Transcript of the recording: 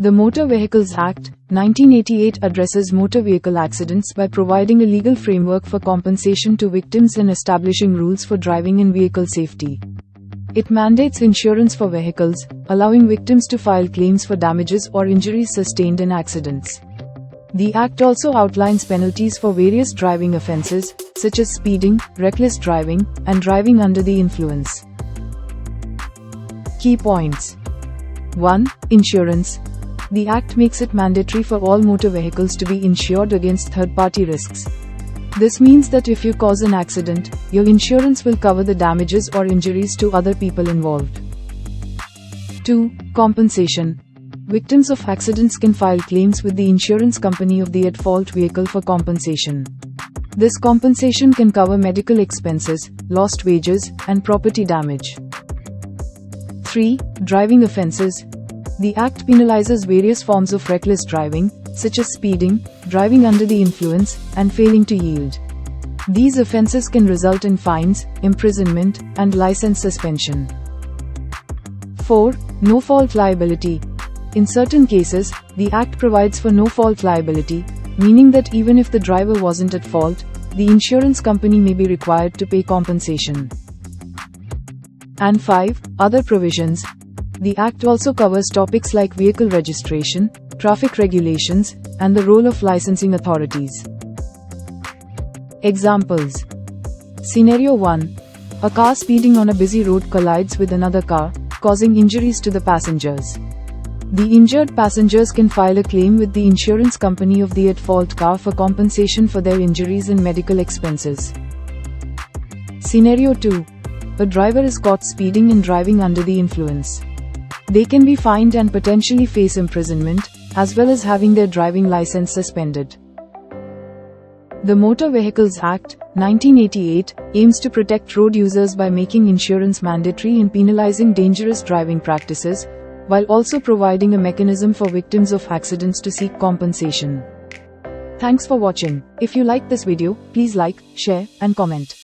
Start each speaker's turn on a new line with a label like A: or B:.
A: The Motor Vehicles Act, 1988 addresses motor vehicle accidents by providing a legal framework for compensation to victims and establishing rules for driving and vehicle safety. It mandates insurance for vehicles, allowing victims to file claims for damages or injuries sustained in accidents. The Act also outlines penalties for various driving offenses, such as speeding, reckless driving, and driving under the influence. Key points. 1. Insurance. The Act makes it mandatory for all motor vehicles to be insured against third-party risks. This means that if you cause an accident, your insurance will cover the damages or injuries to other people involved. 2. Compensation. Victims of accidents can file claims with the insurance company of the at-fault vehicle for compensation. This compensation can cover medical expenses, lost wages, and property damage. 3. Driving offenses. The Act penalizes various forms of reckless driving, such as speeding, driving under the influence, and failing to yield. These offenses can result in fines, imprisonment, and license suspension. 4. No-fault liability. In certain cases, the Act provides for no-fault liability, meaning that even if the driver wasn't at fault, the insurance company may be required to pay compensation. And 5. Other provisions. The Act also covers topics like vehicle registration, traffic regulations, and the role of licensing authorities. Examples. Scenario 1. A car speeding on a busy road collides with another car, causing injuries to the passengers. The injured passengers can file a claim with the insurance company of the at-fault car for compensation for their injuries and medical expenses. Scenario 2. A driver is caught speeding and driving under the influence. They can be fined and potentially face imprisonment, as well as having their driving license suspended. The Motor Vehicles Act, 1988, aims to protect road users by making insurance mandatory and penalizing dangerous driving practices, while also providing a mechanism for victims of accidents to seek compensation. Thanks for watching. If you liked this video, please like, share, and comment.